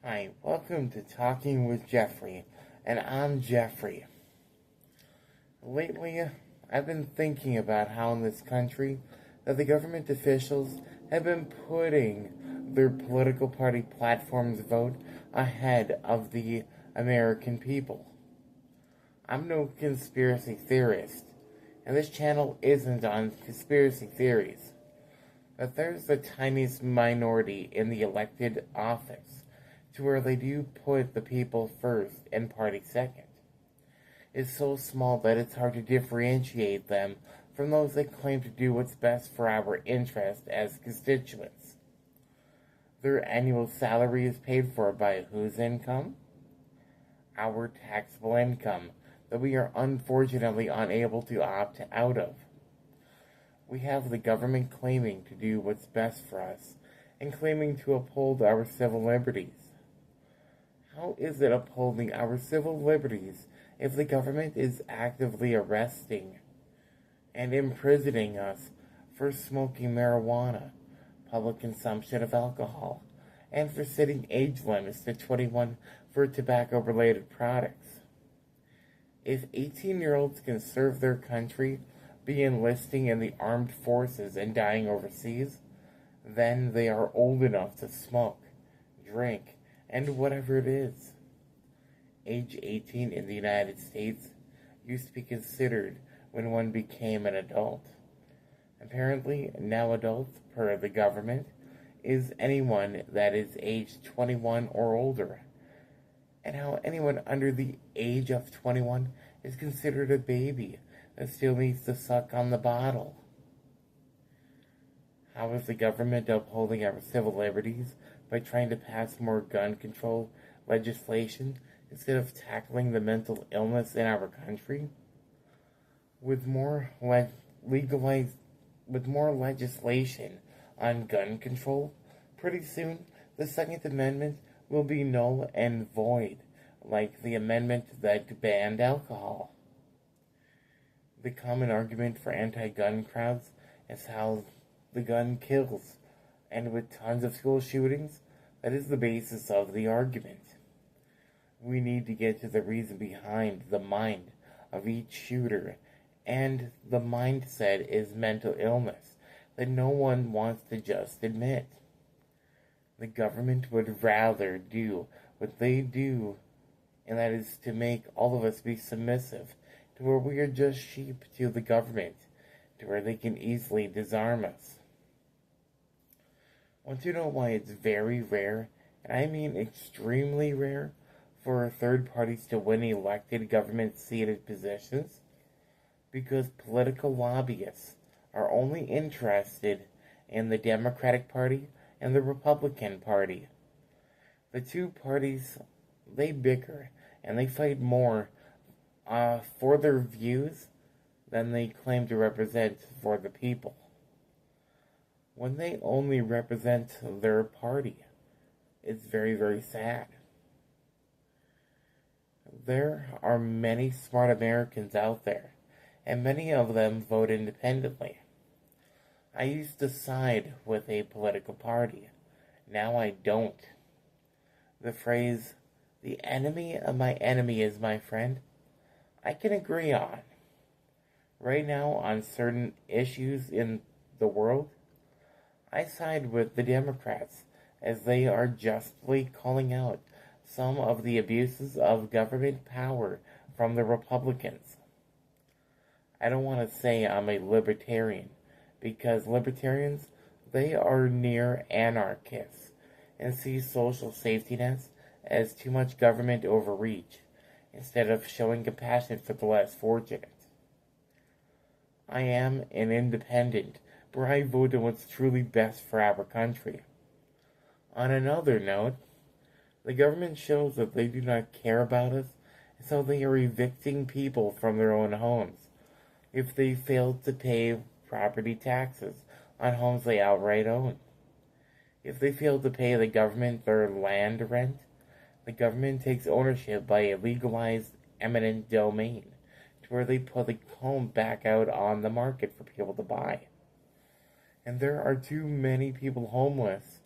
Hi, welcome to Talking with Jeffrey, and I'm Jeffrey. Lately, I've been thinking about how in this country that the government officials have been putting their political party platforms vote ahead of the American people. I'm no conspiracy theorist, and this channel isn't on conspiracy theories, but there's the tiniest minority in the elected office to where they do put the people first and party second. Is so small that it's hard to differentiate them from those that claim to do what's best for our interest as constituents. Their annual salary is paid for by whose income? Our taxable income that we are unfortunately unable to opt out of. We have the government claiming to do what's best for us and claiming to uphold our civil liberties. How is it upholding our civil liberties if the government is actively arresting and imprisoning us for smoking marijuana, public consumption of alcohol, and for setting age limits to 21 for tobacco-related products? If 18-year-olds can serve their country, be enlisting in the armed forces and dying overseas, then they are old enough to smoke, drink, and whatever it is. Age 18 in the United States used to be considered when one became an adult. Apparently, now adults, per the government, is anyone that is age 21 or older, and how anyone under the age of 21 is considered a baby that still needs to suck on the bottle. How is the government upholding our civil liberties by trying to pass more gun control legislation instead of tackling the mental illness in our country? With more legislation on gun control, pretty soon the Second Amendment will be null and void, like the amendment that banned alcohol. The common argument for anti-gun crowds is how the gun kills, and with tons of school shootings, that is the basis of the argument. We need to get to the reason behind the mind of each shooter, and the mindset is mental illness that no one wants to just admit. The government would rather do what they do, and that is to make all of us be submissive to where we are just sheep to the government, to where they can easily disarm us. Want to know why it's very rare, and I mean extremely rare, for third parties to win elected government-seated positions? Because political lobbyists are only interested in the Democratic Party and the Republican Party. The two parties, they bicker and they fight more for their views than they claim to represent for the people. When they only represent their party, it's very, very sad. There are many smart Americans out there, and many of them vote independently. I used to side with a political party. Now I don't. The phrase, "the enemy of my enemy is my friend," I can agree on. Right now, on certain issues in the world, I side with the Democrats, as they are justly calling out some of the abuses of government power from the Republicans. I don't want to say I'm a libertarian, because libertarians, they are near anarchists and see social safety nets as too much government overreach, instead of showing compassion for the less fortunate. I am an independent, where I vote on what's truly best for our country. On another note, the government shows that they do not care about us, and so they are evicting people from their own homes if they fail to pay property taxes on homes they outright own. If they fail to pay the government their land rent, the government takes ownership by a legalized eminent domain, to where they put the home back out on the market for people to buy. And there are too many people homeless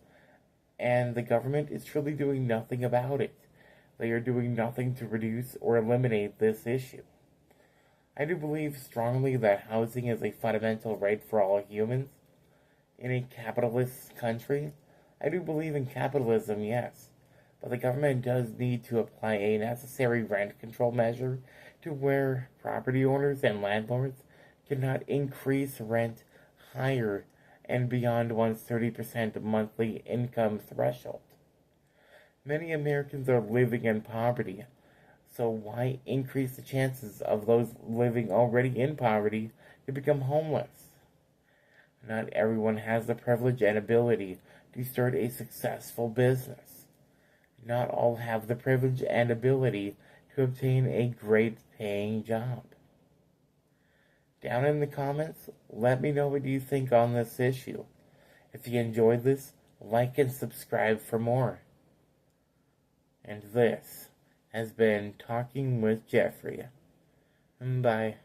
and the government is truly doing nothing about it. They are doing nothing to reduce or eliminate this issue. I do believe strongly that housing is a fundamental right for all humans. In a capitalist country, I do believe in capitalism, yes, but the government does need to apply a necessary rent control measure to where property owners and landlords cannot increase rent higher and beyond one's 30% monthly income threshold. Many Americans are living in poverty, so why increase the chances of those living already in poverty to become homeless? Not everyone has the privilege and ability to start a successful business. Not all have the privilege and ability to obtain a great paying job. Down in the comments, let me know what you think on this issue. If you enjoyed this, like and subscribe for more. And this has been Talking with Jeffrey. Bye.